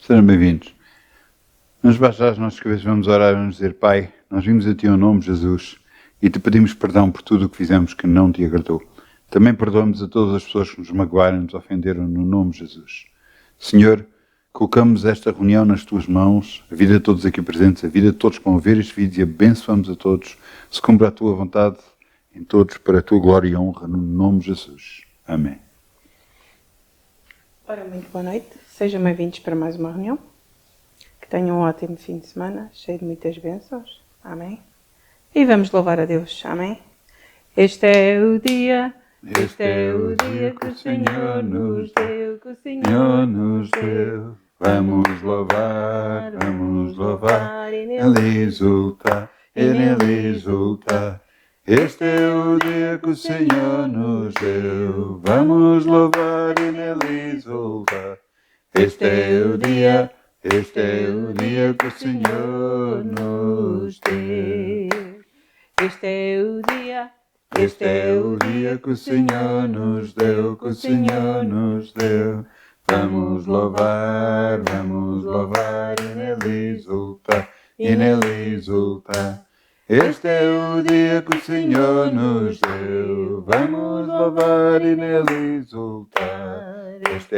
Sejam bem-vindos. Vamos baixar as nossas cabeças, vamos orar e vamos dizer: Pai, nós vimos a Ti em nome de Jesus e Te pedimos perdão por tudo o que fizemos que não Te agradou. Também perdoamos a todas as pessoas que nos magoaram e nos ofenderam no nome de Jesus. Senhor, colocamos esta reunião nas Tuas mãos, a vida de todos aqui presentes, a vida de todos que vão ver este vídeo e abençoamos a todos. Se cumpra a Tua vontade em todos para a Tua glória e honra no nome de Jesus. Amém. Ora, muito boa noite. Sejam bem-vindos para mais uma reunião. Que tenham um ótimo fim de semana, cheio de muitas bênçãos. Amém. E vamos louvar a Deus. Amém. Este é o dia que o Senhor nos deu, que o Senhor nos deu. Vamos louvar, e nele exultar, Este é o dia que o Senhor nos deu. Vamos louvar e nele exultar. Este é o dia que o Senhor nos deu. Este é o dia que o Senhor nos deu, Vamos louvar, e nele exultar, Este é o dia que o Senhor nos deu. Vamos louvar e nele exultar. Este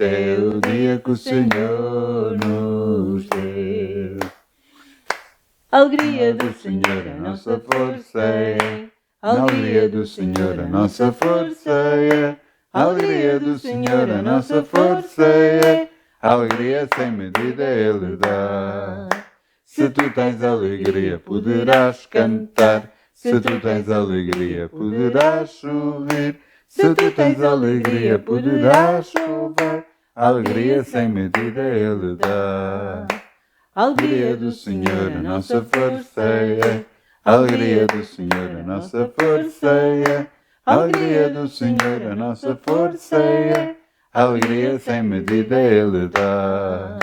é o dia que o Senhor nos deu. Alegria do Senhor, a nossa força é. Alegria do Senhor, a nossa força é. Alegria do Senhor, a nossa força é. Alegria sem medida Ele dá. Se tu tens alegria, poderás cantar. Se tu tens alegria, poderás sorrir. Se tu tens alegria, poderás louvar. Alegria sem medida Ele dá. Alegria do Senhor, a nossa força é. Alegria do Senhor, a nossa força é. Alegria do Senhor, a nossa força é. Alegria sem medida Ele dá.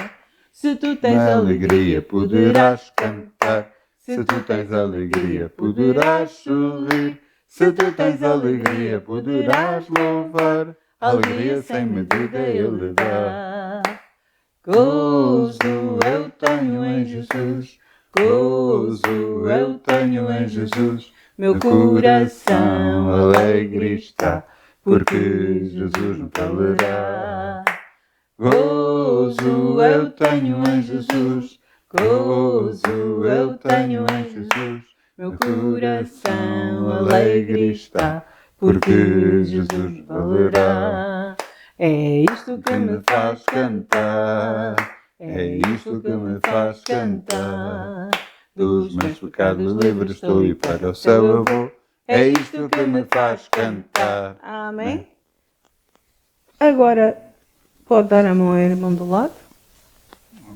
Se tu tens alegria, poderás cantar. Se tu tens alegria, poderás sorrir. Se tu tens alegria, poderás louvar. Alegria sem medida Ele dá. Gozo eu tenho em Jesus, Gozo eu tenho em Jesus. meu coração alegre está, porque Jesus me falará. Gozo eu tenho em Jesus, gozo eu tenho em Jesus. meu coração alegre está, porque Jesus me falará. É isto que me faz cantar, é isto que me faz cantar. Dos meus pecados livre estou e para o céu eu vou. É isto que me faz cantar. Amém? Agora, pode dar a mão ao irmão do lado.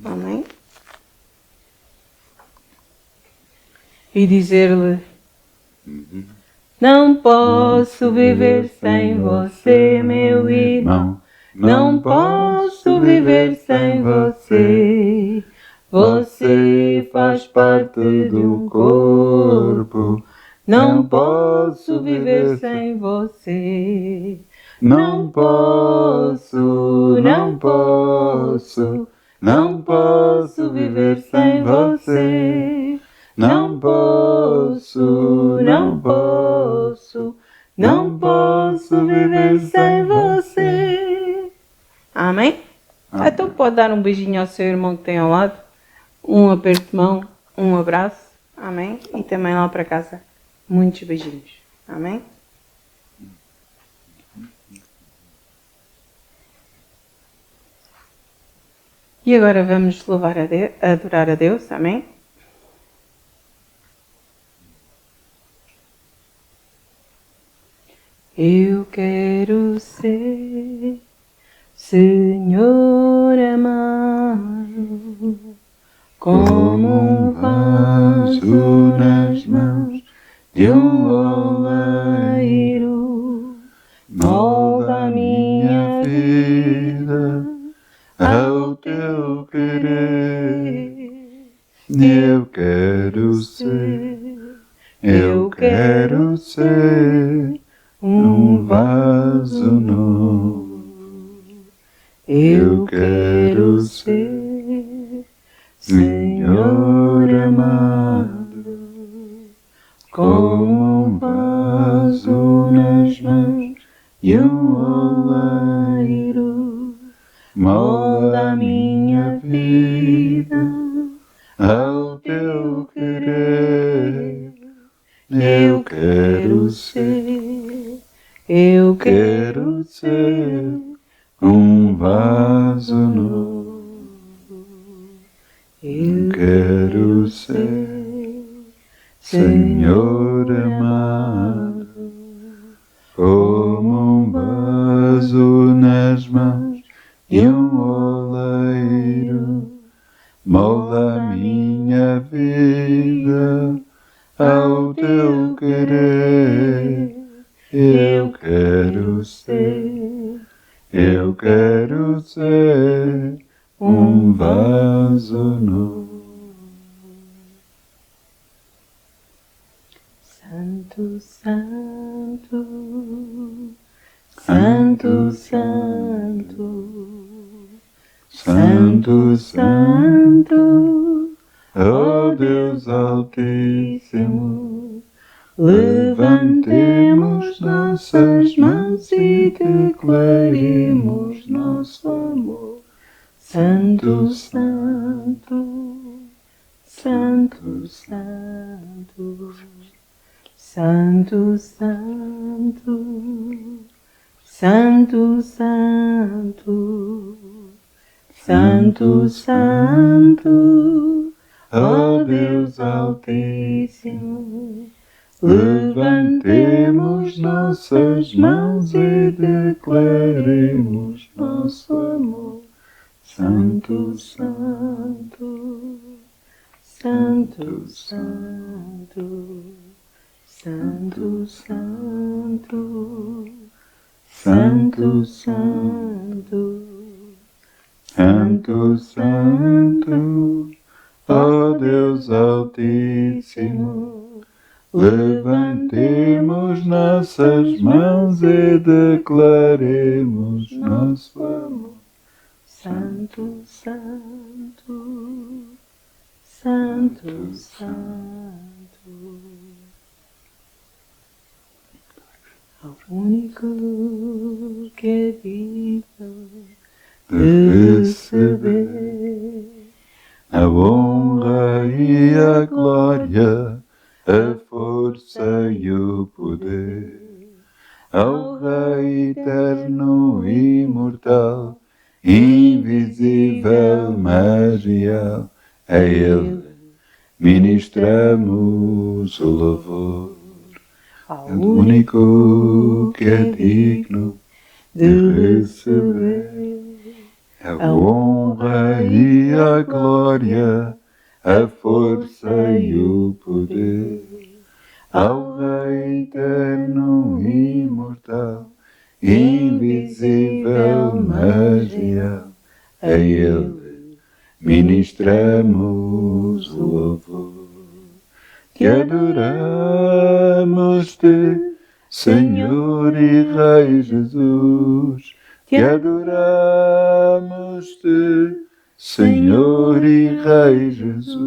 Amém? E dizer-lhe: Não posso viver sem você, meu irmão. Não posso viver sem você. Você faz parte do corpo. Não posso viver sem você. Não posso viver sem você. Não posso viver sem você. Amém? Então pode dar um beijinho ao seu irmão que tem ao lado. Um aperto de mão, um abraço. Amém? E também lá para casa. Muitos beijinhos. Amém? E agora vamos louvar adorar a Deus. Amém? Eu quero ser Senhor amado, como um vaso nas mãos de um oleiro. Molda a minha vida ao teu querer. Eu quero ser um vaso novo. Eu quero ser, Senhor amado, como um vaso nas mãos de um oleiro. Molda a minha vida ao teu querer. Eu quero ser um vaso novo. Eu quero ser, Senhor amado, como um vaso nas mãos de um oleiro. Molda a minha vida ao teu querer. Eu quero ser um vaso novo. Santo, Santo, Santo, Santo, Santo, Santo, ó Deus Altíssimo, levantemos nossas mãos e declaremos nosso amor. Santo, Santo, Santo, Santo, Santo, Santo, Santo, Santo, Santo, Santo, ó Deus Altíssimo, levantemos nossas mãos e declaremos nosso amor. Santo, Santo, Santo, Santo, Santo, Santo, Santo, Santo, Santo, Santo, ó Deus Altíssimo, levantemos nossas mãos e declaremos nosso amor. Santo, Santo, Santo, Santo, ao único que é digno de receber a honra e a glória, a força e o poder, ao Rei eterno e imortal, invisível, mas real, a Ele ministramos o louvor. Ao único que é digno de receber a honra e a glória, a força e o poder, ao Rei eterno e imortal, invisível, mas real, a Ele ministramos o louvor. Te adoramos-te, Senhor e Rei Jesus. Te adoramos-te, Senhor e Rei Jesus.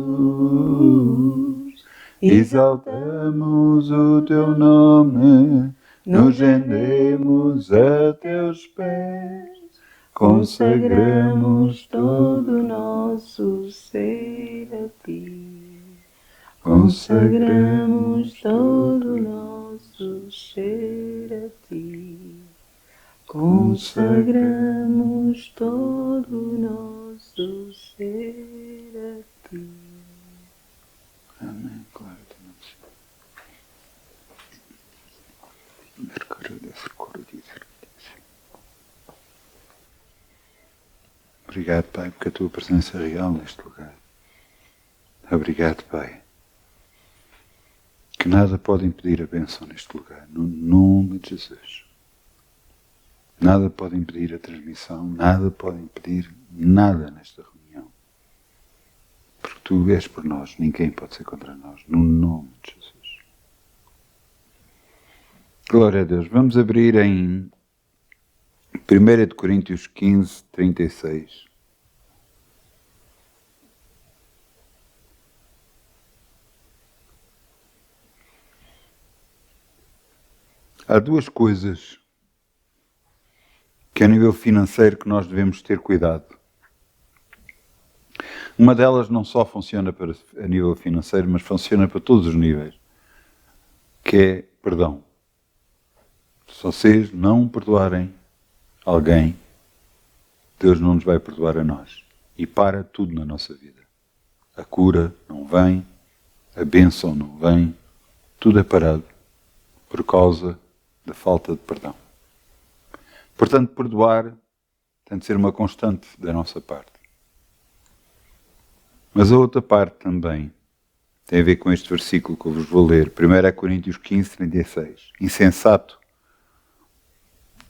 Exaltamos o teu nome, nos rendemos a teus pés, consagramos todo o nosso ser a ti. Consagramos todo o nosso ser a ti. Consagramos todo o nosso ser a ti. Amém. Glória a Deus. Obrigado, Pai, porque a tua presença é real neste lugar. Obrigado, Pai, que nada pode impedir a bênção neste lugar, no nome de Jesus. Nada pode impedir a transmissão, nada pode impedir nada nesta reunião. Porque tu és por nós, ninguém pode ser contra nós, no nome de Jesus. Glória a Deus. Vamos abrir em 1 de Coríntios 15, 36. Há duas coisas que a nível financeiro que nós devemos ter cuidado. Uma delas não só funciona a nível financeiro, mas funciona para todos os níveis, que é perdão. Se vocês não perdoarem alguém, Deus não nos vai perdoar a nós. E para tudo na nossa vida. A cura não vem, a bênção não vem, tudo é parado por causa da falta de perdão. Portanto, perdoar tem de ser uma constante da nossa parte. Mas a outra parte também tem a ver com este versículo que eu vos vou ler. 1 Coríntios 15, 36. Insensato,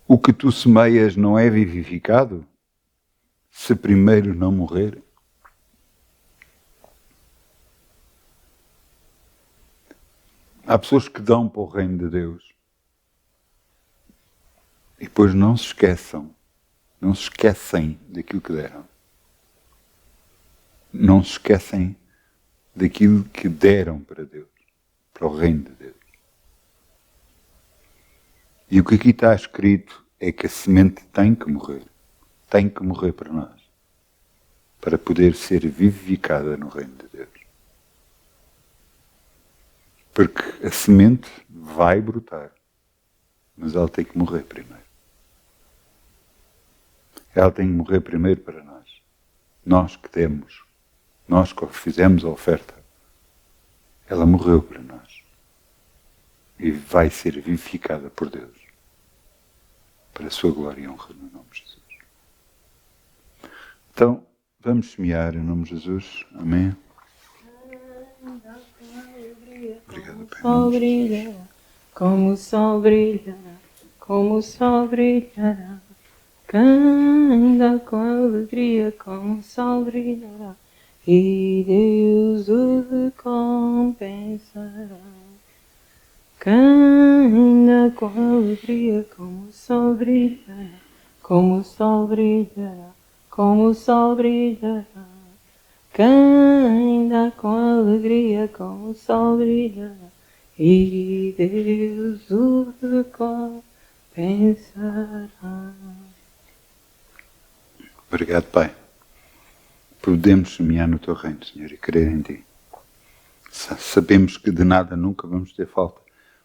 o que tu semeias não é vivificado, se primeiro não morrer? Há pessoas que dão para o reino de Deus e depois não se esquecem daquilo que deram. Não se esquecem daquilo que deram para Deus, para o reino de Deus. E o que aqui está escrito é que a semente tem que morrer para nós, para poder ser vivificada no reino de Deus. Porque a semente vai brotar, mas ela tem que morrer primeiro. Ela tem que morrer primeiro para nós. Nós que demos, nós que fizemos a oferta, ela morreu para nós. E vai ser vivificada por Deus, para a sua glória e honra no nome de Jesus. Então, vamos semear em nome de Jesus. Amém. Obrigado, Pai. Sol brilhará, como o sol brilhará, como o sol brilhará. Quem anda com alegria, como o sol brilhará, e Deus o recompensará. Quem anda com alegria, como o sol brilhará, como o sol brilhará, como o sol brilhará. Quem anda com alegria, como o sol brilhará, e Deus o recompensará. Obrigado, Pai. Podemos semear no Teu reino, Senhor, e crer em Ti. Sabemos que de nada nunca vamos ter falta,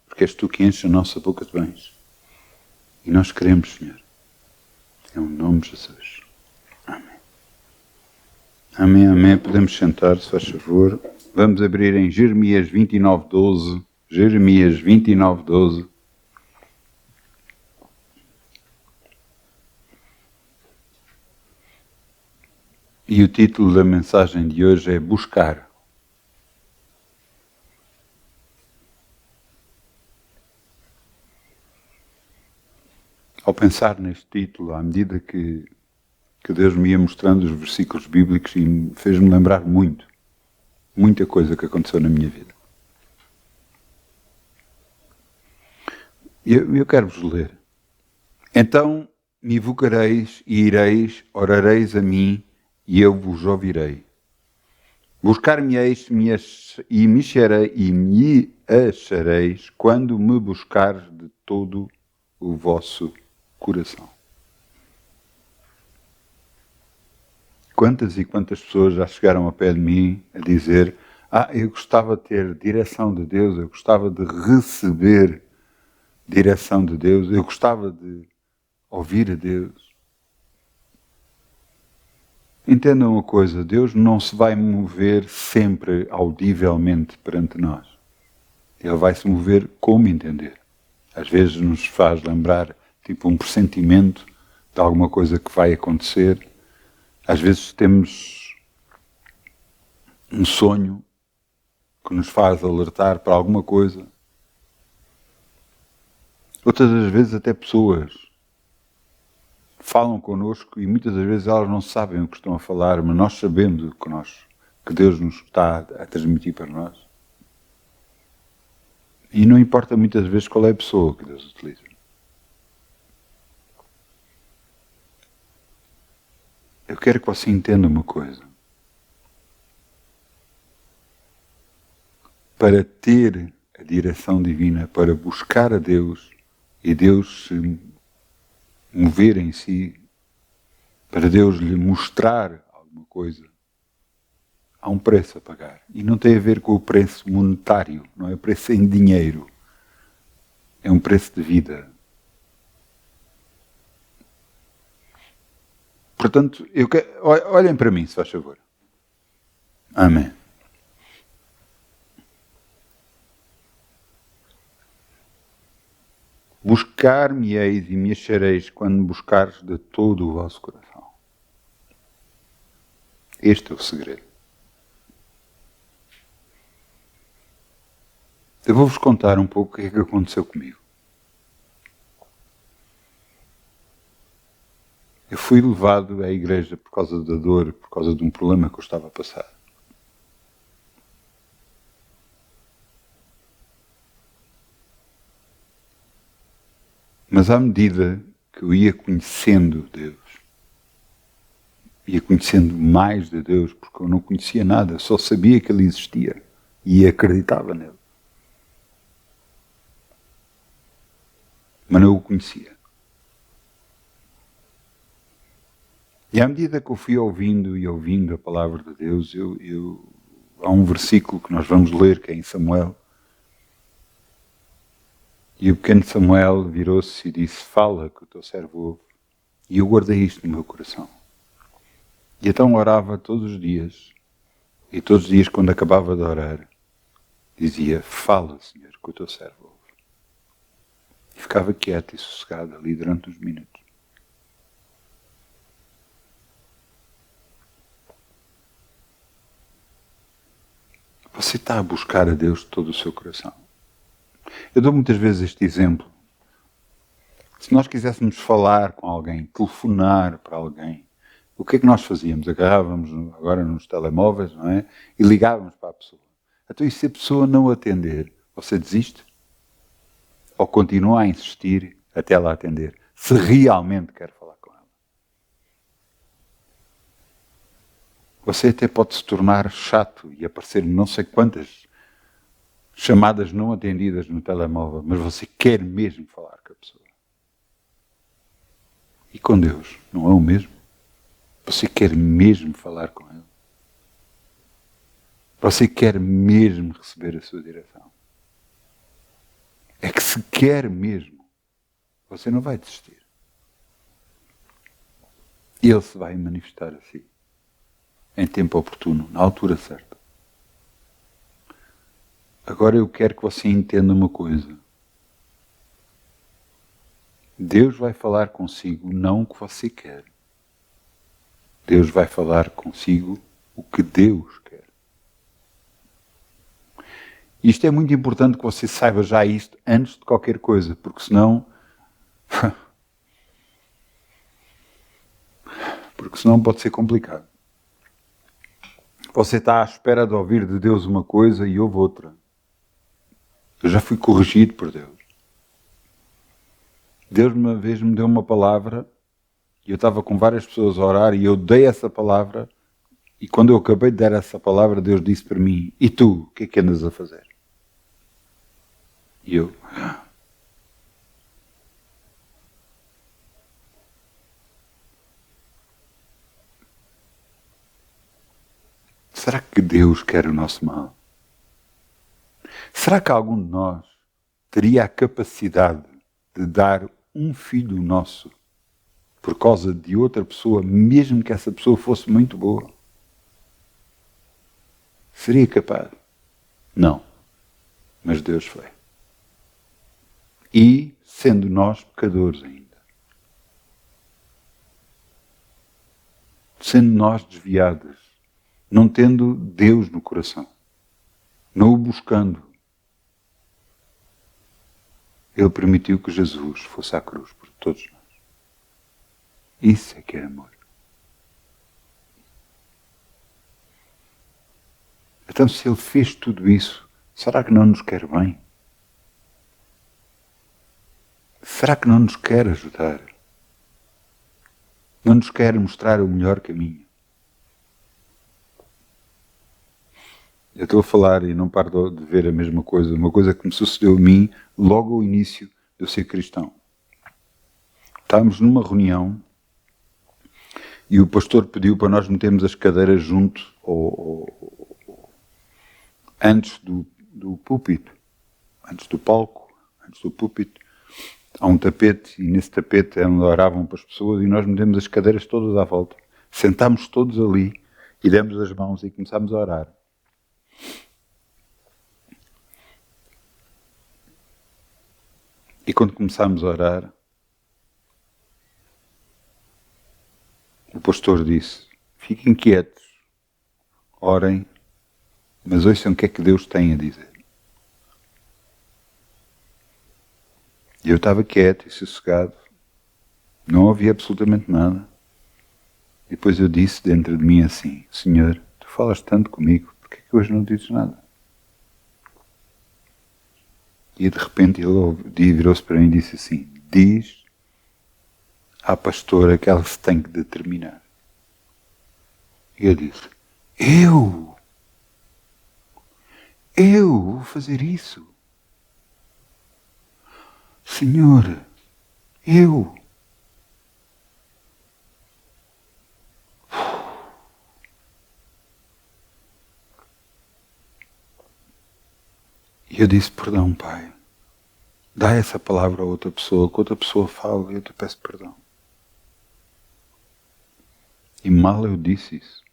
porque és Tu que enches a nossa boca de bens. E nós queremos, Senhor. Em nome de Jesus. Amém. Amém, amém. Podemos sentar, se faz favor. Vamos abrir em Jeremias 29, 12. Jeremias 29, 12. E o título da mensagem de hoje é Buscar. Ao pensar neste título, à medida que Deus me ia mostrando os versículos bíblicos e me fez-me lembrar muita coisa que aconteceu na minha vida. E eu quero-vos ler. Então me invocareis e ireis, orareis a mim, e eu vos ouvirei. Buscar-me-eis e me achareis quando me buscares de todo o vosso coração. Quantas e quantas pessoas já chegaram ao pé de mim a dizer: eu gostava de ter direção de Deus, eu gostava de receber direção de Deus, eu gostava de ouvir a Deus. Entendam uma coisa, Deus não se vai mover sempre audivelmente perante nós. Ele vai se mover como entender. Às vezes nos faz lembrar tipo um pressentimento de alguma coisa que vai acontecer. Às vezes temos um sonho que nos faz alertar para alguma coisa. Outras das vezes até pessoas falam connosco e muitas das vezes elas não sabem o que estão a falar, mas nós sabemos o que Deus nos está a transmitir para nós. E não importa muitas vezes qual é a pessoa que Deus utiliza. eu quero que você entenda uma coisa. Para ter a direção divina, para buscar a Deus e Deus se mover em si, para Deus lhe mostrar alguma coisa, há um preço a pagar. E não tem a ver com o preço monetário, não é o preço em dinheiro. É um preço de vida. Portanto, olhem para mim, se faz favor. Amém. Buscar-me-eis e me achareis quando me buscares de todo o vosso coração. Este é o segredo. Eu vou-vos contar um pouco o que é que aconteceu comigo. Eu fui levado à igreja por causa da dor, por causa de um problema que eu estava a passar. Mas à medida que eu ia conhecendo Deus, ia conhecendo mais de Deus, porque eu não conhecia nada, só sabia que Ele existia e acreditava nele. Mas não o conhecia. E à medida que eu fui ouvindo e ouvindo a palavra de Deus, há um versículo que nós vamos ler, que é em Samuel. E o pequeno Samuel virou-se e disse: fala, que o teu servo ouve. E eu guardei isto no meu coração. E então orava todos os dias. E todos os dias, quando acabava de orar, dizia: fala, Senhor, que o teu servo ouve. E ficava quieto e sossegado ali durante uns minutos. Você está a buscar a Deus de todo o seu coração. Eu dou muitas vezes este exemplo. Se nós quiséssemos falar com alguém, telefonar para alguém, o que é que nós fazíamos? Agarrávamos agora nos telemóveis, não é? E ligávamos para a pessoa. Então, e se a pessoa não atender, você desiste? Ou continua a insistir até ela atender? Se realmente quer falar com ela. Você até pode se tornar chato e aparecer não sei quantas chamadas não atendidas no telemóvel, mas você quer mesmo falar com a pessoa. E com Deus, não é o mesmo? Você quer mesmo falar com Ele? Você quer mesmo receber a sua direção? É que se quer mesmo, você não vai desistir. Ele se vai manifestar a si, em tempo oportuno, na altura certa. Agora eu quero que você entenda uma coisa. Deus vai falar consigo não o que você quer. Deus vai falar consigo o que Deus quer. Isto é muito importante que você saiba já isto antes de qualquer coisa, porque senão... porque senão pode ser complicado. Você está à espera de ouvir de Deus uma coisa e ouve outra. Eu já fui corrigido por Deus. Deus uma vez me deu uma palavra e eu estava com várias pessoas a orar e eu dei essa palavra e quando eu acabei de dar essa palavra, Deus disse para mim: e tu, o que é que andas a fazer? E eu... será que Deus quer o nosso mal? Será que algum de nós teria a capacidade de dar um filho nosso por causa de outra pessoa, mesmo que essa pessoa fosse muito boa? Seria capaz? Não. Mas Deus foi. E sendo nós pecadores ainda. Sendo nós desviados. Não tendo Deus no coração. Não o buscando. Ele permitiu que Jesus fosse à cruz por todos nós. Isso é que é amor. Então, se Ele fez tudo isso, será que não nos quer bem? Será que não nos quer ajudar? Ele nos quer mostrar o melhor caminho. Eu estou a falar e não paro de ver a mesma coisa. Uma coisa que me sucedeu a mim logo ao início de eu ser cristão. Estávamos numa reunião e o pastor pediu para nós metermos as cadeiras junto antes do púlpito, antes do palco, antes do púlpito. Há um tapete e nesse tapete é onde oravam para as pessoas e nós metemos as cadeiras todas à volta. Sentámos todos ali e demos as mãos e começámos a orar. E quando começámos a orar, o pastor disse: fiquem quietos, orem, mas ouçam o que é que Deus tem a dizer. E eu estava quieto e sossegado, não ouvi absolutamente nada. E depois eu disse dentro de mim assim: Senhor, tu falas tanto comigo, porque é que hoje não dizes nada? E de repente ele virou-se para mim e disse assim: diz à pastora que ela se tem que determinar. E eu disse: Eu vou fazer isso? Senhor, eu. E eu disse: perdão, Pai. Dá essa palavra a outra pessoa, que outra pessoa fala e eu te peço perdão. E mal eu disse isso,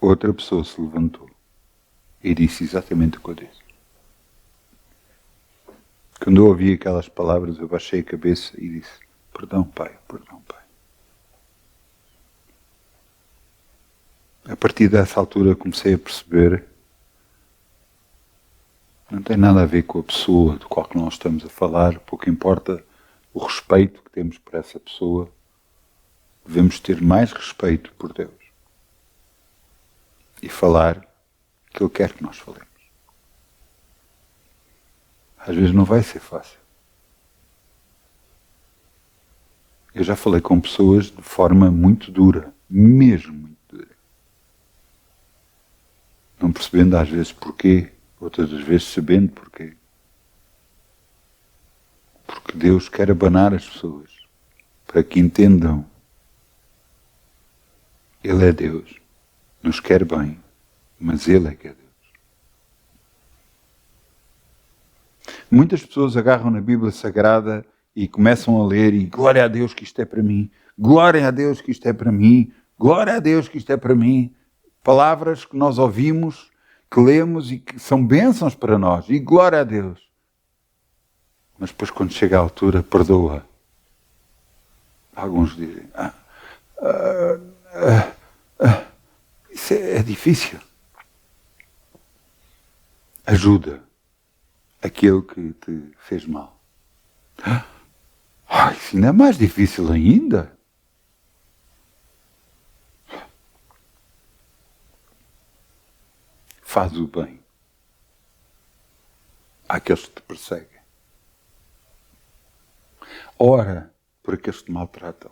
outra pessoa se levantou e disse exatamente o que eu disse. Quando eu ouvi aquelas palavras, eu baixei a cabeça e disse: perdão, Pai, perdão, Pai. A partir dessa altura comecei a perceber, não tem nada a ver com a pessoa de qual que nós estamos a falar, pouco importa o respeito que temos por essa pessoa, devemos ter mais respeito por Deus e falar o que Ele quer que nós falemos. Às vezes não vai ser fácil. Eu já falei com pessoas de forma muito dura, mesmo muito dura. Não percebendo às vezes porquê, outras vezes sabendo porquê. Porque Deus quer abanar as pessoas, para que entendam. Ele é Deus, nos quer bem, mas Ele é que é Deus. Muitas pessoas agarram na Bíblia Sagrada e começam a ler e glória a Deus que isto é para mim, glória a Deus que isto é para mim, glória a Deus que isto é para mim. Palavras que nós ouvimos, que lemos e que são bênçãos para nós, e glória a Deus. Mas depois quando chega a altura, perdoa. Alguns dizem, isso é difícil. Ajuda aquele que te fez mal. Isso ainda é mais difícil ainda. Faz o bem àqueles que te perseguem. Ora por aqueles que te maltratam.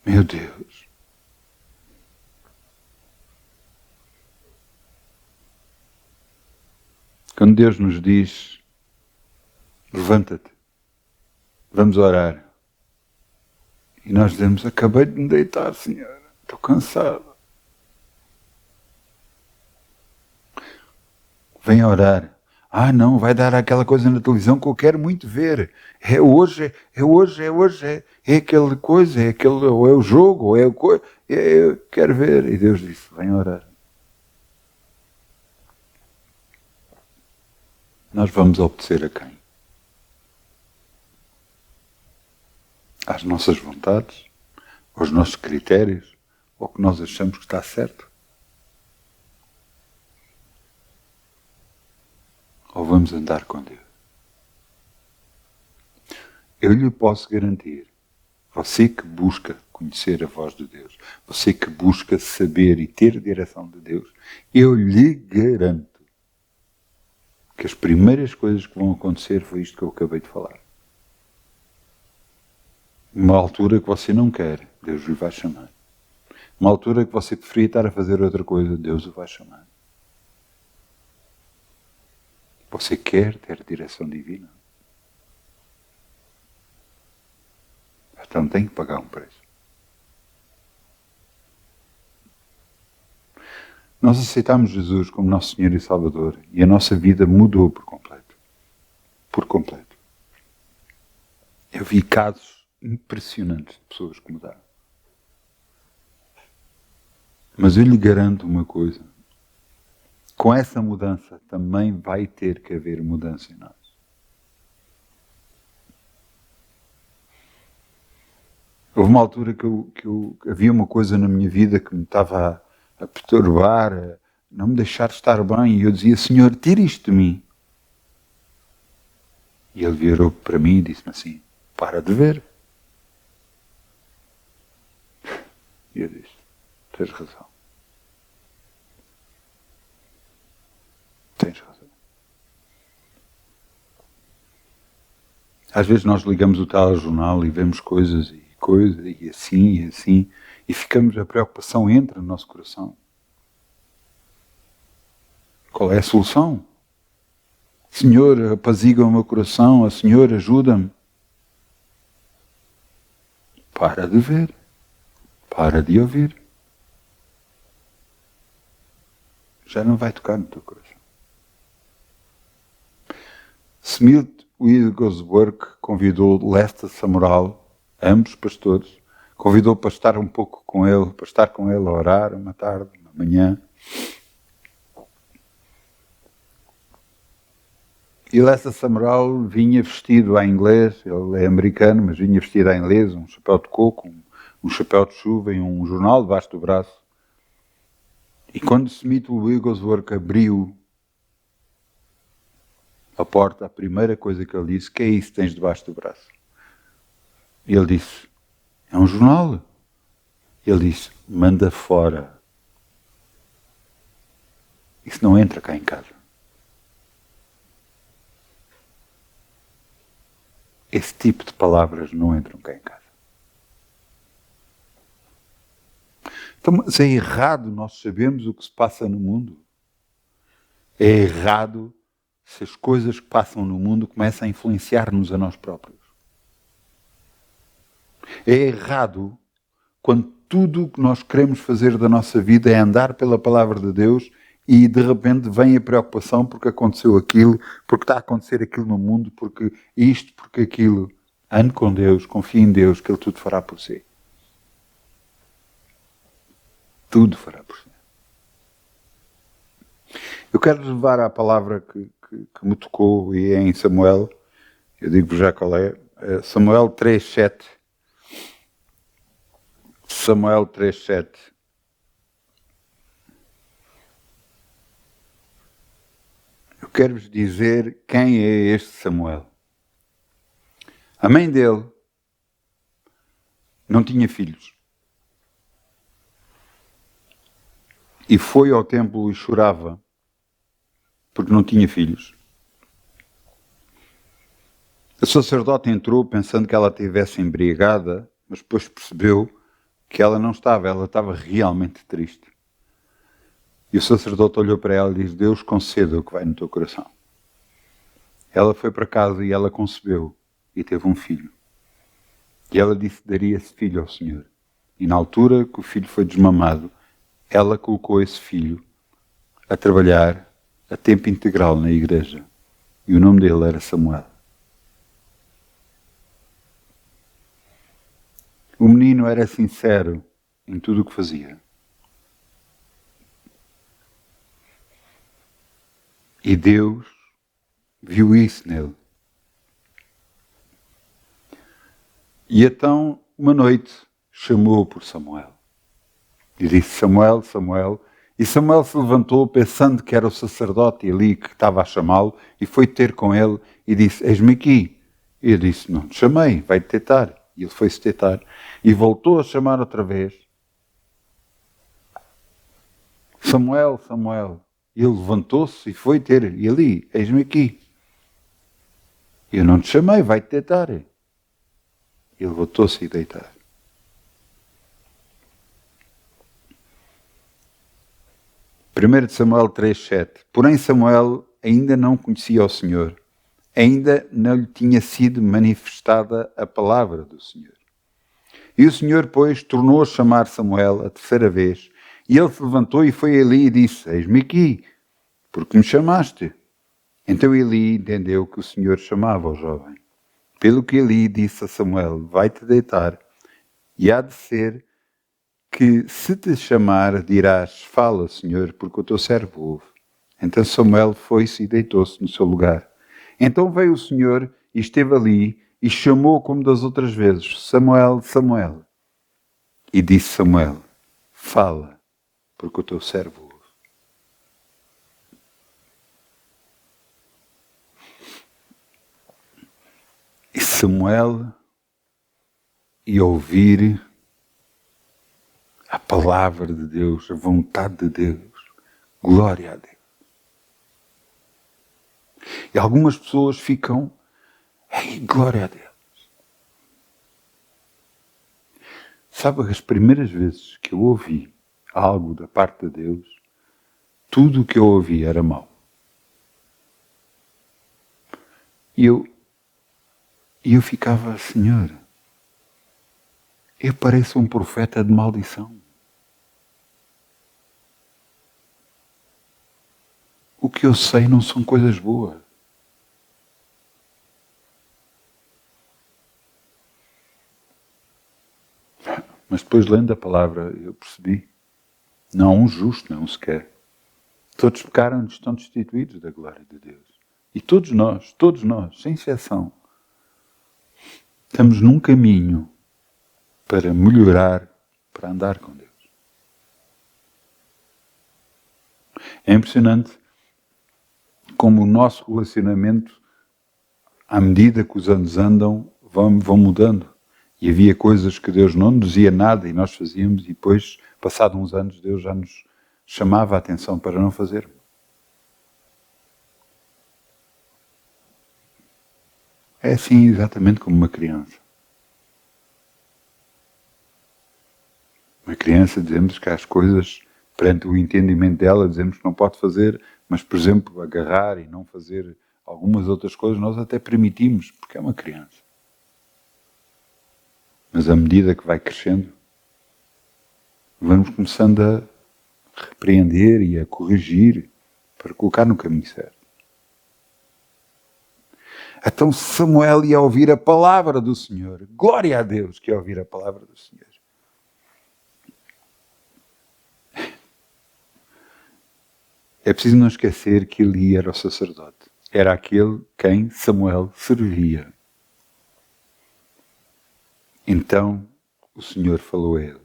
Meu Deus. Quando Deus nos diz, levanta-te, vamos orar. E nós dizemos, acabei de me deitar, Senhor, estou cansado. Vem orar. Não, vai dar aquela coisa na televisão que eu quero muito ver. É hoje, é aquela coisa, é aquele, ou é o jogo, ou é o coisa, eu quero ver. E Deus disse, vem orar. Nós vamos obedecer a quem? Às nossas vontades? Aos nossos critérios? Ou que nós achamos que está certo? Ou vamos andar com Deus? Eu lhe posso garantir, você que busca conhecer a voz de Deus, você que busca saber e ter a direção de Deus, eu lhe garanto que as primeiras coisas que vão acontecer foi isto que eu acabei de falar. Uma altura que você não quer, Deus lhe vai chamar. Uma altura que você preferia estar a fazer outra coisa, Deus o vai chamar. Você quer ter direção divina? Então tem que pagar um preço. Nós aceitamos Jesus como nosso Senhor e Salvador e a nossa vida mudou por completo. Por completo. Eu vi casos impressionantes de pessoas que mudaram. Mas eu lhe garanto uma coisa. Com essa mudança também vai ter que haver mudança em nós. Houve uma altura que havia uma coisa na minha vida que me estava a perturbar, a não me deixar estar bem, e eu dizia, Senhor, tira isto de mim. E ele virou para mim e disse-me assim, para de ver. E eu disse, tens razão. Tens razão. Às vezes nós ligamos o telejornal e vemos coisas, e assim, e ficamos, a preocupação entra no nosso coração. Qual é a solução? Senhor, apazigua o meu coração, Senhor, ajuda-me. Para de ver. Para de ouvir. Já não vai tocar no teu coração. Smith Wigglesworth convidou Lester Sumrall, ambos pastores, convidou para estar um pouco com ele, para estar com ele a orar uma tarde, uma manhã. E Lester Sumrall vinha vestido em inglês, ele é americano, mas vinha vestido em inglês, um chapéu de coco, um chapéu de chuva e um jornal debaixo do braço. E quando Smith Wigglesworth abriu a porta, a primeira coisa que ele disse, que é isso que tens debaixo do braço? E ele disse, é um jornal. Ele disse, manda fora. Isso não entra cá em casa. Esse tipo de palavras não entram cá em casa. Então, mas é errado nós sabemos o que se passa no mundo. É errado se as coisas que passam no mundo começam a influenciar-nos a nós próprios. É errado quando tudo o que nós queremos fazer da nossa vida é andar pela palavra de Deus e de repente vem a preocupação porque aconteceu aquilo, porque está a acontecer aquilo no mundo, porque isto, porque aquilo. Ande com Deus, confie em Deus, que Ele tudo fará por si. Tudo fará por si. Eu quero levar à palavra que me tocou e é em Samuel. Eu digo-vos já qual é. Samuel 3:7. Samuel 3:7. Eu quero-vos dizer quem é este Samuel. A mãe dele não tinha filhos. E foi ao templo e chorava porque não tinha filhos. O sacerdote entrou pensando que ela estivesse embriagada, mas depois percebeu que ela não estava, ela estava realmente triste. E o sacerdote olhou para ela e disse, Deus conceda o que vai no teu coração. Ela foi para casa e ela concebeu e teve um filho. E ela disse que daria esse filho ao Senhor. E na altura que o filho foi desmamado, ela colocou esse filho a trabalhar a tempo integral na igreja. E o nome dele era Samuel. O menino era sincero em tudo o que fazia. E Deus viu isso nele. E então, uma noite, chamou-o por Samuel. E disse, Samuel, Samuel. E Samuel se levantou pensando que era o sacerdote ali que estava a chamá-lo e foi ter com ele e disse, eis-me aqui. E ele disse, não te chamei, vai-te deitar. E ele foi-se deitar e voltou a chamar outra vez. Samuel, Samuel. E ele levantou-se e foi ter. E ali, eis-me aqui. Eu não te chamei, vai-te deitar. Ele voltou-se a deitar. Primeiro de Samuel 3:7. Porém Samuel ainda não conhecia o Senhor. Ainda não lhe tinha sido manifestada a palavra do Senhor. E o Senhor, pois, tornou a chamar Samuel a terceira vez. E ele se levantou e foi a Eli e disse: Eis-me aqui, porque me chamaste. Então Eli entendeu que o Senhor chamava o jovem. Pelo que Eli disse a Samuel: Vai-te deitar, e há de ser que, se te chamar, dirás: Fala, Senhor, porque o teu servo ouve. Então Samuel foi-se e deitou-se no seu lugar. Então veio o Senhor e esteve ali, e chamou como das outras vezes: Samuel, Samuel. E disse Samuel: Fala, porque o teu servo ouve. E Samuel ia ouvir a palavra de Deus, a vontade de Deus. Glória a Deus. E algumas pessoas ficam: Ei, glória a Deus. Sabe, as primeiras vezes que eu ouvi algo da parte de Deus, tudo o que eu ouvi era mau. E eu ficava: Senhor, eu pareço um profeta de maldição. O que eu sei não são coisas boas. Mas depois, lendo a palavra, eu percebi: não há um justo, não sequer. Todos pecaram e estão destituídos da glória de Deus. E todos nós, sem exceção, estamos num caminho para melhorar, para andar com Deus. É impressionante como o nosso relacionamento, à medida que os anos andam, vão mudando. E havia coisas que Deus não nos dizia nada e nós fazíamos, e depois, passados uns anos, Deus já nos chamava a atenção para não fazer. É assim exatamente como uma criança. Uma criança, dizemos que há as coisas, perante o entendimento dela, dizemos que não pode fazer, mas, por exemplo, agarrar e não fazer algumas outras coisas, nós até permitimos, porque é uma criança. Mas à medida que vai crescendo, vamos começando a repreender e a corrigir para colocar no caminho certo. Então Samuel ia ouvir a palavra do Senhor. Glória a Deus que ia ouvir a palavra do Senhor. É preciso não esquecer que Eli era o sacerdote. Era aquele quem Samuel servia. Então o Senhor falou a ele.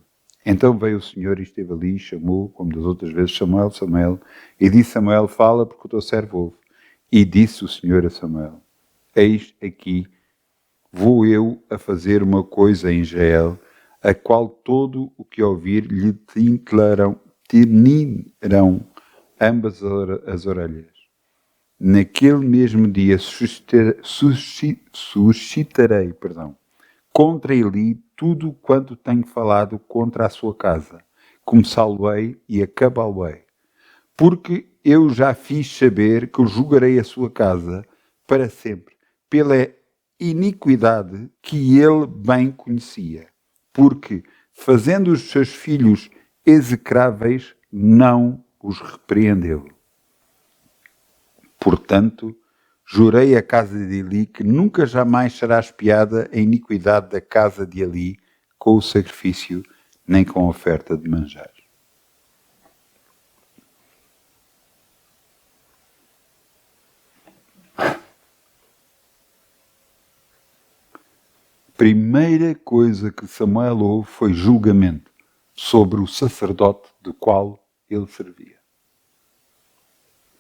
Então veio o Senhor e esteve ali e chamou, como das outras vezes, Samuel, Samuel. E disse Samuel: Fala, porque o teu servo ouve. E disse o Senhor a Samuel: Eis aqui, vou eu a fazer uma coisa em Israel, a qual todo o que ouvir lhe tinirão ambas as orelhas. Naquele mesmo dia suscitarei contra Eli tudo quanto tenho falado contra a sua casa. Começá-lo-ei e acabá-lo-ei. Porque eu já fiz saber que eu julgarei a sua casa para sempre, pela iniquidade que ele bem conhecia. Porque, fazendo os seus filhos execráveis, não os repreendeu. Portanto, jurei à casa de Eli que nunca jamais será espiada a iniquidade da casa de Eli com o sacrifício, nem com a oferta de manjar. Primeira coisa que Samuel ouve foi julgamento sobre o sacerdote do qual ele servia.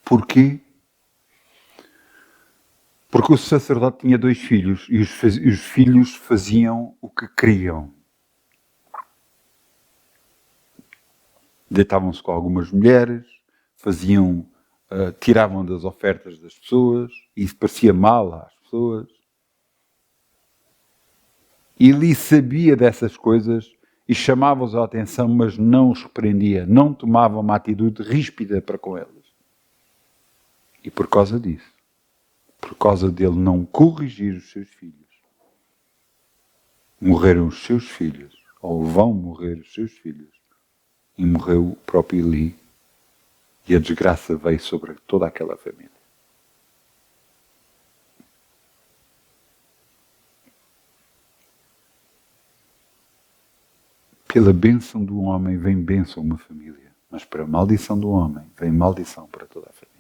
Porquê? Porque o sacerdote tinha 2 filhos e os filhos faziam o que queriam. Deitavam-se com algumas mulheres, tiravam das ofertas das pessoas, e isso parecia mal às pessoas. Eli sabia dessas coisas e chamava-os a atenção, mas não os repreendia, não tomava uma atitude ríspida para com eles. E por causa disso, por causa dele não corrigir os seus filhos, morreram os seus filhos, ou vão morrer os seus filhos, e morreu o próprio Eli, e a desgraça veio sobre toda aquela família. Pela bênção do homem vem bênção uma família, mas para a maldição do homem vem maldição para toda a família.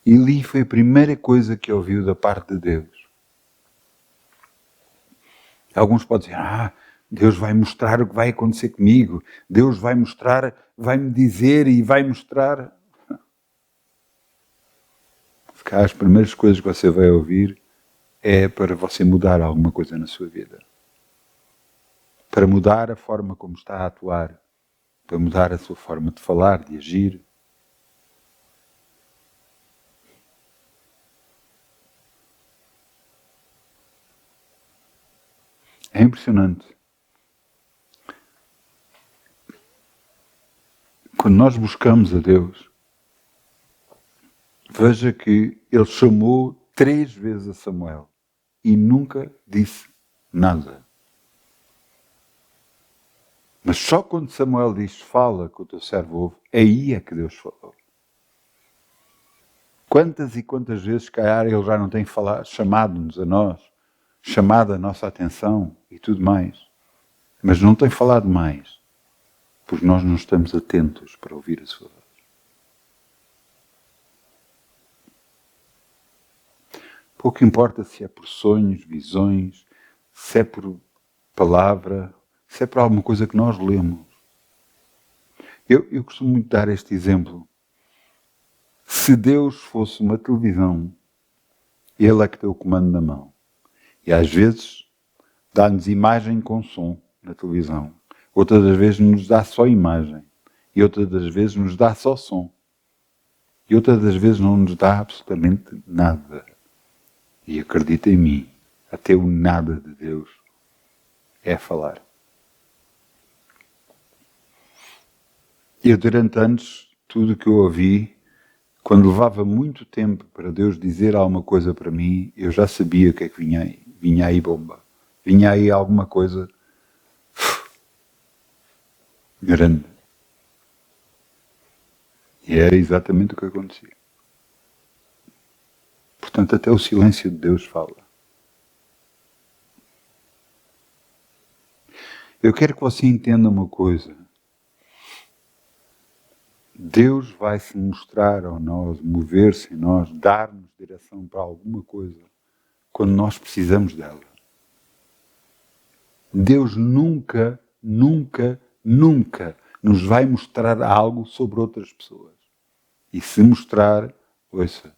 Eli foi a primeira coisa que ouviu da parte de Deus. Alguns podem dizer, Deus vai mostrar o que vai acontecer comigo, Deus vai mostrar, vai-me dizer e vai mostrar. Se calhar as primeiras coisas que você vai ouvir é para você mudar alguma coisa na sua vida. Para mudar a forma como está a atuar, para mudar a sua forma de falar, de agir. É impressionante. Quando nós buscamos a Deus, veja que Ele chamou 3 vezes a Samuel e nunca disse nada. Mas só quando Samuel diz, fala que o teu servo ouve, aí é que Deus falou. Quantas e quantas vezes, calhar, Ele já não tem falado, chamado-nos a nós, chamado a nossa atenção e tudo mais. Mas não tem falado mais, porque nós não estamos atentos para ouvir a sua voz. Pouco importa se é por sonhos, visões, se é por palavra, se é por alguma coisa que nós lemos. Eu costumo muito dar este exemplo. Se Deus fosse uma televisão, Ele é que tem o comando na mão. E às vezes dá-nos imagem com som na televisão. Outras das vezes nos dá só imagem. E outras das vezes nos dá só som. E outras das vezes não nos dá absolutamente nada. E acredita em mim, até o nada de Deus é falar. Eu durante anos, tudo o que eu ouvi, quando levava muito tempo para Deus dizer alguma coisa para mim, eu já sabia o que é que vinha aí. Vinha aí bomba. Vinha aí alguma coisa grande. E era exatamente o que acontecia. Portanto, até o silêncio de Deus fala. Eu quero que você entenda uma coisa. Deus vai se mostrar a nós, mover-se em nós, dar-nos direção para alguma coisa quando nós precisamos dela. Deus nunca, nunca, nunca nos vai mostrar algo sobre outras pessoas. E se mostrar, ouça,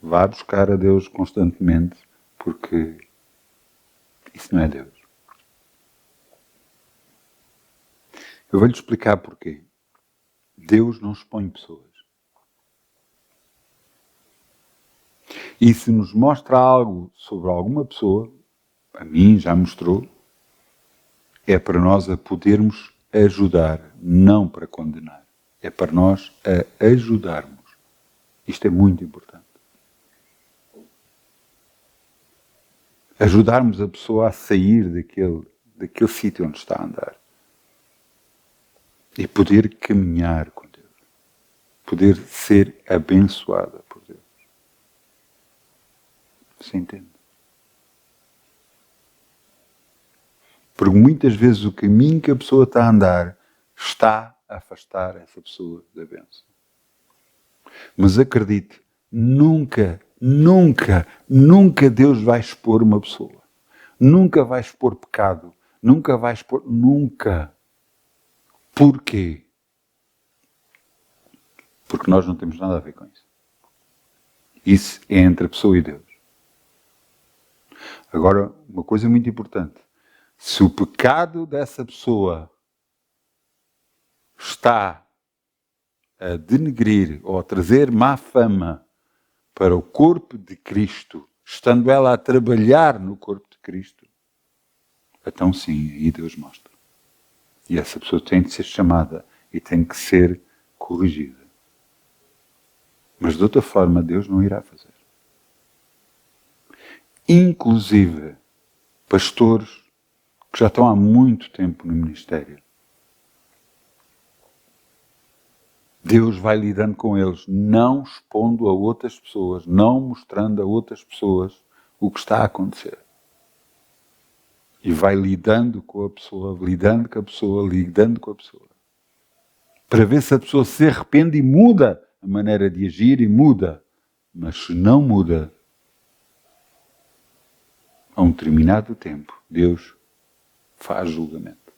vá buscar a Deus constantemente, porque isso não é Deus. Eu vou-lhe explicar porquê. Deus não expõe pessoas. E se nos mostra algo sobre alguma pessoa, a mim já mostrou, é para nós a podermos ajudar, não para condenar. É para nós a ajudarmos. Isto é muito importante. Ajudarmos a pessoa a sair daquele sítio onde está a andar. E poder caminhar com Deus. Poder ser abençoada por Deus. Você entende? Porque muitas vezes o caminho que a pessoa está a andar está a afastar essa pessoa da bênção. Mas acredite, nunca, nunca, nunca Deus vai expor uma pessoa. Nunca vai expor pecado. Nunca vai expor... Nunca. Porquê? Porque nós não temos nada a ver com isso. Isso é entre a pessoa e Deus. Agora, uma coisa muito importante. Se o pecado dessa pessoa está a denegrir ou a trazer má fama para o corpo de Cristo, estando ela a trabalhar no corpo de Cristo, então sim, aí Deus mostra. E essa pessoa tem de ser chamada e tem que ser corrigida. Mas de outra forma Deus não irá fazer. Inclusive, pastores que já estão há muito tempo no ministério, Deus vai lidando com eles, não expondo a outras pessoas, não mostrando a outras pessoas o que está a acontecer. E vai lidando com a pessoa, lidando com a pessoa, lidando com a pessoa. Para ver se a pessoa se arrepende e muda a maneira de agir e muda. Mas se não muda, a um determinado tempo, Deus faz julgamento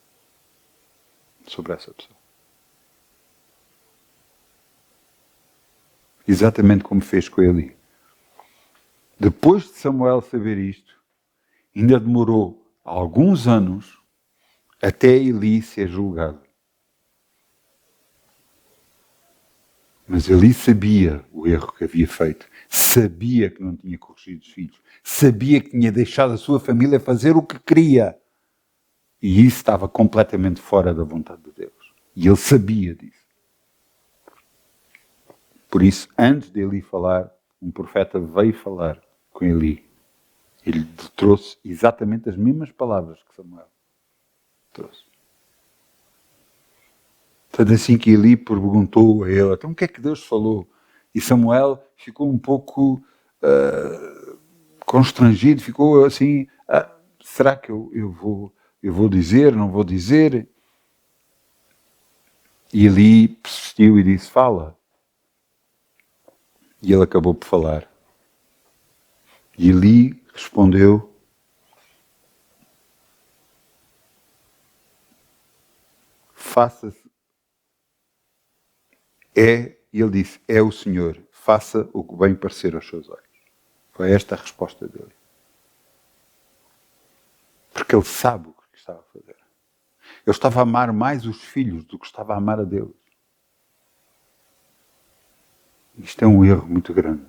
sobre essa pessoa. Exatamente como fez com Eli. Depois de Samuel saber isto, ainda demorou alguns anos até Eli ser julgado. Mas Eli sabia o erro que havia feito, sabia que não tinha corrigido os filhos, sabia que tinha deixado a sua família fazer o que queria. E isso estava completamente fora da vontade de Deus. E ele sabia disso. Por isso, antes de Eli falar, um profeta veio falar com Eli. Ele trouxe exatamente as mesmas palavras que Samuel trouxe. Tanto assim que Eli perguntou a ele, então o que é que Deus falou? E Samuel ficou um pouco constrangido, ficou assim, será que eu vou dizer, não vou dizer? E Eli persistiu e disse, fala. E ele acabou por falar. E Eli respondeu, faça-se. E ele disse, é o Senhor, faça o que bem parecer aos seus olhos. Foi esta a resposta dele. Porque ele sabe o que estava a fazer. Ele estava a amar mais os filhos do que estava a amar a Deus. Isto é um erro muito grande.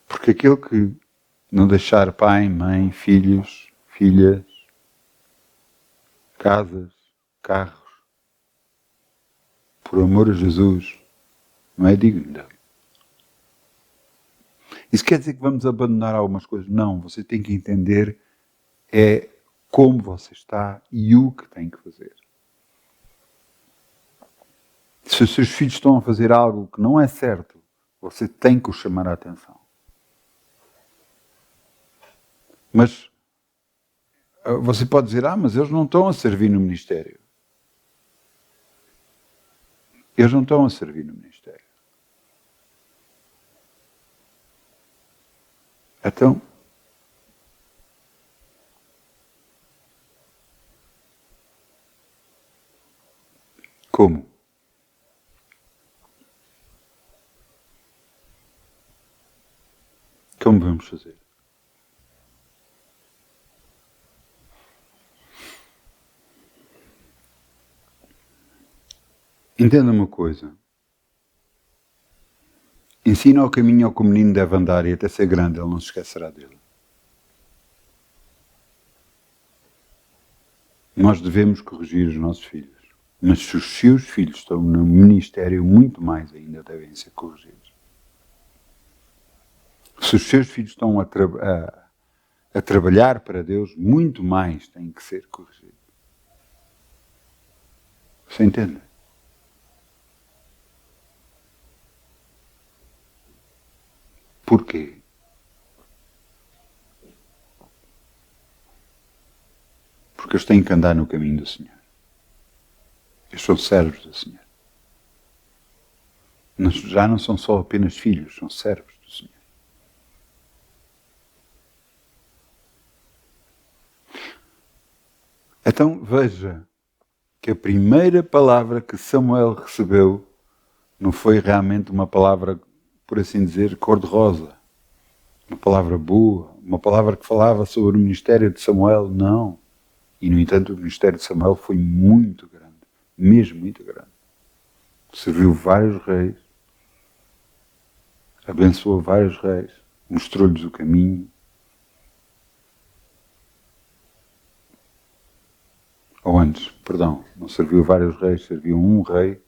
Porque aquele que não deixar pai, mãe, filhos, filhas, casas, carros, por amor a Jesus, não é digno dele. Isso quer dizer que vamos abandonar algumas coisas? Não, você tem que entender como você está e o que tem que fazer. Se os seus filhos estão a fazer algo que não é certo, você tem que os chamar a atenção. Mas você pode dizer, mas eles não estão a servir no ministério. Eles não estão a servir no ministério. Então, como? Como vamos fazer? Entenda uma coisa. Ensina o caminho ao que o menino deve andar e até ser grande ele não se esquecerá dele. Nós devemos corrigir os nossos filhos. Mas se os seus filhos estão no ministério, muito mais ainda devem ser corrigidos. Se os seus filhos estão a trabalhar para Deus, muito mais têm que ser corrigidos. Você entende? Porquê? Porque eles têm que andar no caminho do Senhor. Eles são servos do Senhor. Já não são só apenas filhos, são servos do Senhor. Então veja que a primeira palavra que Samuel recebeu não foi realmente uma palavra, por assim dizer, cor-de-rosa. Uma palavra boa, uma palavra que falava sobre o ministério de Samuel, não. E, no entanto, o ministério de Samuel foi muito grande, mesmo muito grande. Serviu vários reis, abençoou vários reis, mostrou-lhes o caminho. Ou antes, perdão, não serviu a vários reis, serviu a um rei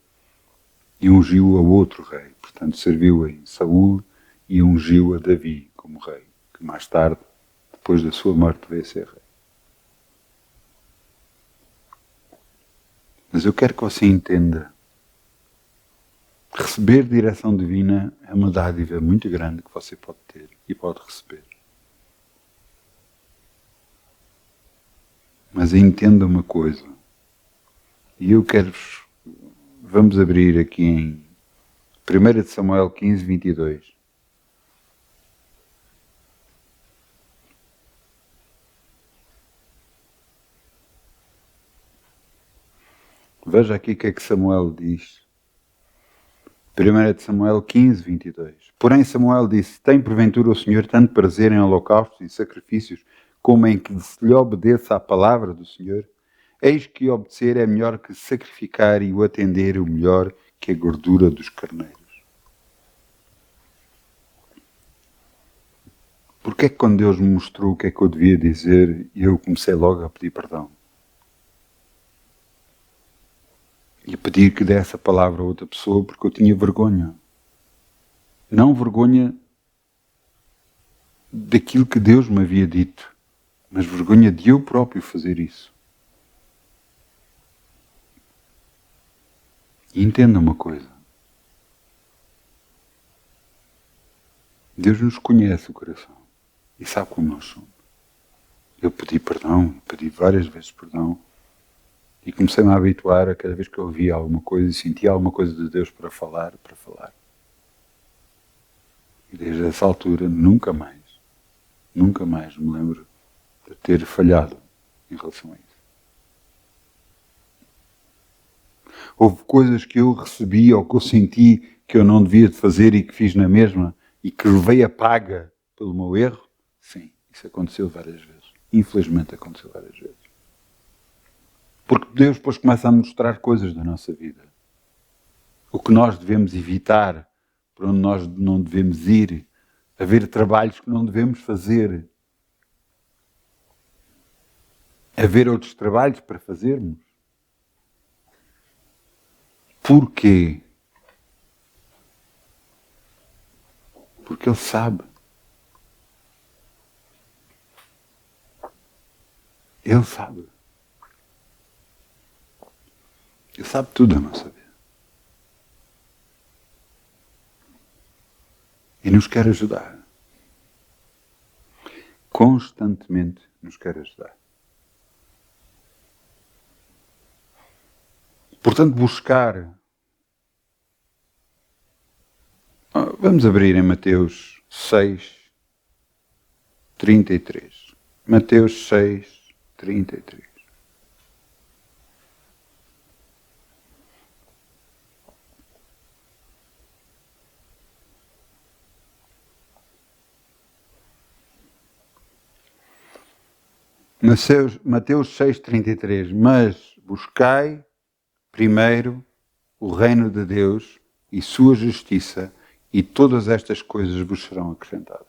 e ungiu a outro rei. Portanto, serviu a Saúl e ungiu a Davi como rei, que mais tarde, depois da sua morte, veio a ser rei. Mas eu quero que você entenda, receber direção divina é uma dádiva muito grande que você pode ter e pode receber. Mas entenda uma coisa, e eu quero-vos, vamos abrir aqui em 1 Samuel 15, 22. Veja aqui o que é que Samuel diz. 1 Samuel 15, 22. Porém Samuel disse, tem porventura o Senhor tanto prazer em holocaustos e sacrifícios, como em que se lhe obedeça à palavra do Senhor? Eis que obedecer é melhor que sacrificar e o atender o melhor que a gordura dos carneiros. Porque é que quando Deus me mostrou o que é que eu devia dizer, eu comecei logo a pedir perdão? E a pedir que desse a palavra a outra pessoa porque eu tinha vergonha. Não vergonha daquilo que Deus me havia dito, mas vergonha de eu próprio fazer isso. E entenda uma coisa. Deus nos conhece o coração e sabe como nós somos. Eu pedi perdão, pedi várias vezes perdão e comecei-me a habituar a cada vez que eu ouvia alguma coisa e sentia alguma coisa de Deus para falar. E desde essa altura nunca mais me lembro de ter falhado em relação a isso. Houve coisas que eu recebi ou que eu senti que eu não devia de fazer e que fiz na mesma e que levei a paga pelo meu erro? Sim, isso aconteceu várias vezes. Infelizmente aconteceu várias vezes. Porque Deus depois começa a mostrar coisas da nossa vida. O que nós devemos evitar, para onde nós não devemos ir, haver trabalhos que não devemos fazer, haver outros trabalhos para fazermos. Porquê? Porque Ele sabe. Ele sabe. Ele sabe tudo da nossa vida. E nos quer ajudar. Constantemente nos quer ajudar. Portanto, buscar. Vamos abrir em Mateus 6, 33. Mateus 6, 33. Mateus 6,33. Mas buscai primeiro o reino de Deus e sua justiça, e todas estas coisas vos serão acrescentadas.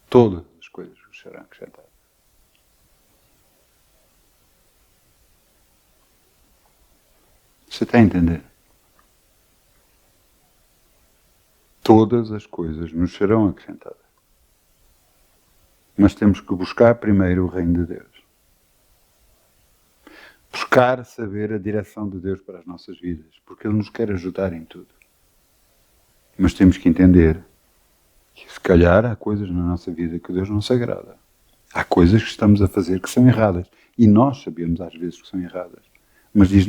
Todas as coisas vos serão acrescentadas. Você está a entender? Todas as coisas nos serão acrescentadas. Mas temos que buscar primeiro o reino de Deus. Buscar saber a direção de Deus para as nossas vidas, porque Ele nos quer ajudar em tudo. Mas temos que entender que se calhar há coisas na nossa vida que Deus não se agrada. Há coisas que estamos a fazer que são erradas. E nós sabemos às vezes que são erradas. Mas diz,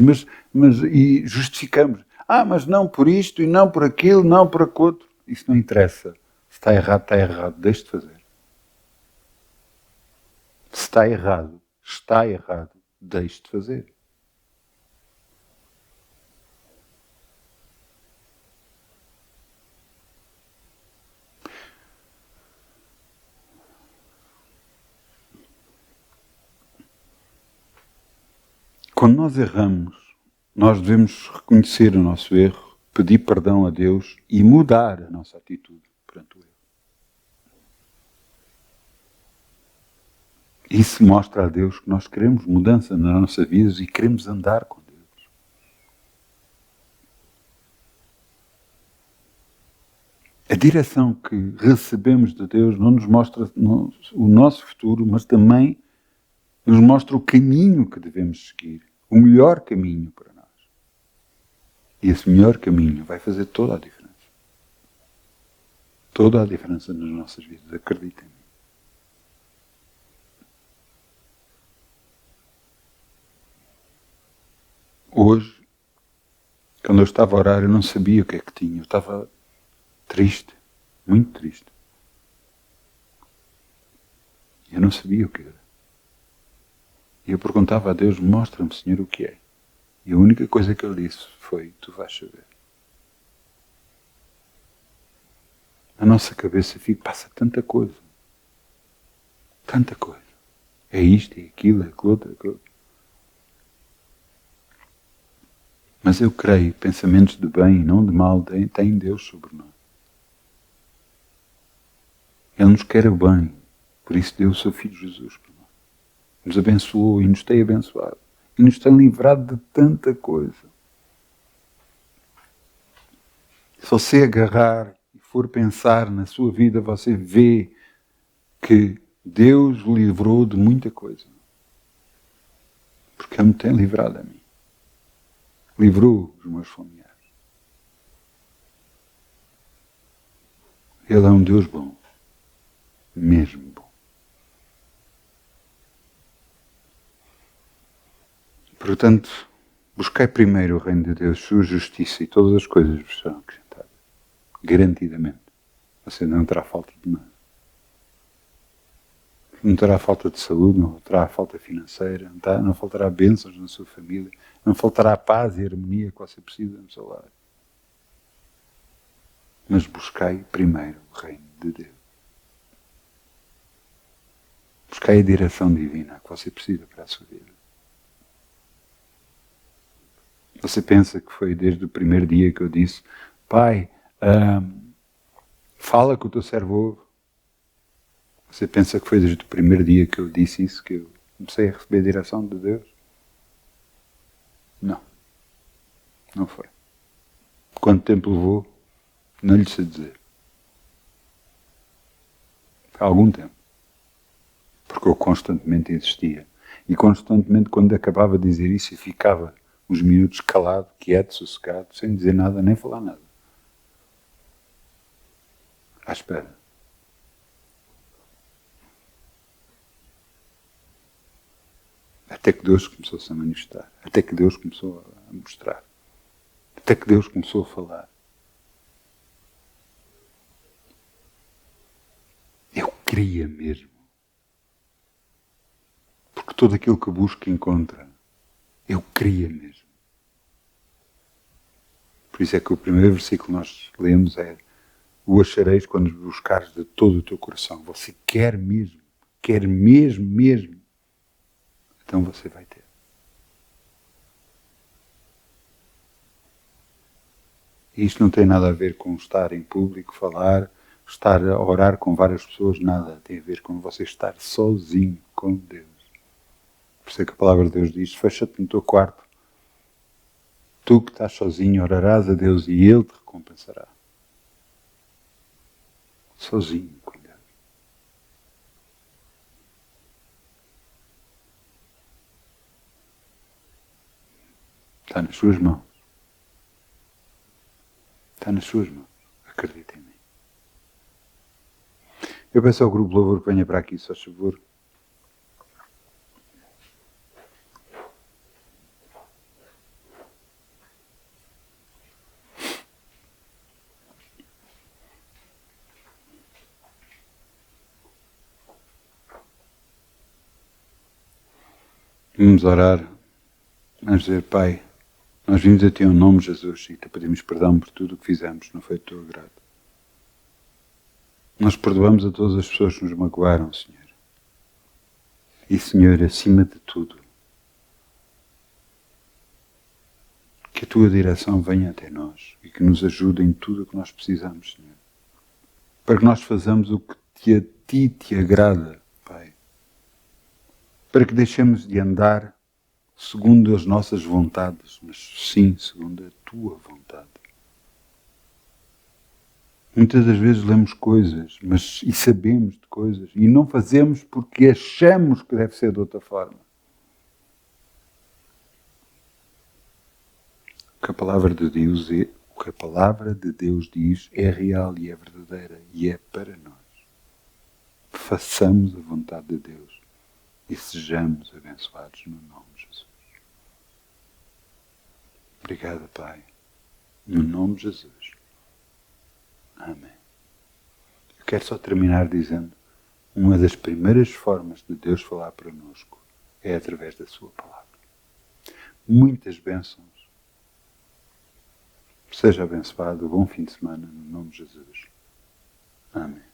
e justificamos. Mas não por isto, e não por aquilo, não por aquilo. Isso não interessa. Se está errado, deixe de fazer. Se está errado, deixe de fazer. Quando nós erramos, nós devemos reconhecer o nosso erro, pedir perdão a Deus e mudar a nossa atitude perante o erro. Isso mostra a Deus que nós queremos mudança na nossa vida e queremos andar com Deus. A direção que recebemos de Deus não nos mostra o nosso futuro, mas também nos mostra o caminho que devemos seguir, o melhor caminho para nós. E esse melhor caminho vai fazer toda a diferença. Toda a diferença nas nossas vidas, acreditem-me. Hoje, quando eu estava a orar, eu não sabia o que é que tinha. Eu estava triste, muito triste. Eu não sabia o que era. E eu perguntava a Deus, mostra-me, Senhor, o que é. E a única coisa que Ele disse foi, tu vais saber. Na nossa cabeça passa tanta coisa. Tanta coisa. É isto, é aquilo, é aquilo outro. Mas eu creio, pensamentos de bem e não de mal têm Deus sobre nós. Ele nos quer o bem. Por isso deu o seu Filho Jesus por nós. Nos abençoou e nos tem abençoado. E nos tem livrado de tanta coisa. Se você agarrar e for pensar na sua vida, você vê que Deus o livrou de muita coisa. Porque Ele me tem livrado a mim. Livrou os meus familiares. Ele é um Deus bom. Mesmo bom. Portanto, buscai primeiro o reino de Deus, sua justiça, e todas as coisas vos serão acrescentadas. Garantidamente. Você não terá falta de nada. Não terá falta de saúde, não terá falta financeira, não faltará bênçãos na sua família, não faltará paz e harmonia que você precisa no seu lar. Mas buscai primeiro o reino de Deus. Buscai a direção divina que você precisa para a sua vida. Você pensa que foi desde o primeiro dia que eu disse, Pai, fala que o teu servo ouve. Você pensa que foi desde o primeiro dia que eu disse isso, que eu comecei a receber a direção de Deus? Não. Não foi. Quanto tempo levou? Não lhe sei dizer. Há algum tempo. Porque eu constantemente insistia. E constantemente, quando acabava de dizer isso, eu ficava uns minutos calado, quieto, sossegado, sem dizer nada, nem falar nada. À espera. Até que Deus começou-se a manifestar. Até que Deus começou a mostrar. Até que Deus começou a falar. Eu queria mesmo. Porque tudo aquilo que busca encontra. Eu queria mesmo. Por isso é que o primeiro versículo que nós lemos é: o achareis quando buscares de todo o teu coração. Você quer mesmo. Quer mesmo. Então você vai ter. E isto não tem nada a ver com estar em público, falar, estar a orar com várias pessoas, nada. Tem a ver com você estar sozinho com Deus. Por isso é que a palavra de Deus diz, fecha-te no teu quarto. Tu que estás sozinho, orarás a Deus e Ele te recompensará. Sozinho com Deus. Está nas suas mãos. Está nas suas mãos. Acredita em mim. Eu peço ao grupo Louvor que venha para aqui, só favor. Vamos orar. Vamos dizer, Pai, nós vimos a Ti em nome de Jesus e Te pedimos perdão por tudo o que fizemos, não foi do Teu agrado. Nós perdoamos a todas as pessoas que nos magoaram, Senhor. E, Senhor, acima de tudo, Que a Tua direção venha até nós e que nos ajude em tudo o que nós precisamos, Senhor. Para que nós façamos o que a Ti te agrada, Pai. Para que deixemos de andar segundo as nossas vontades, mas sim segundo a Tua vontade. Muitas das vezes lemos coisas e sabemos de coisas e não fazemos porque achamos que deve ser de outra forma. O que a palavra de Deus diz é real e é verdadeira e é para nós. Façamos a vontade de Deus e sejamos abençoados no nome de Jesus. Obrigado, Pai. No nome de Jesus. Amém. Eu quero só terminar dizendo, uma das primeiras formas de Deus falar para nós é através da sua palavra. Muitas bênçãos. Seja abençoado, bom fim de semana, no nome de Jesus. Amém.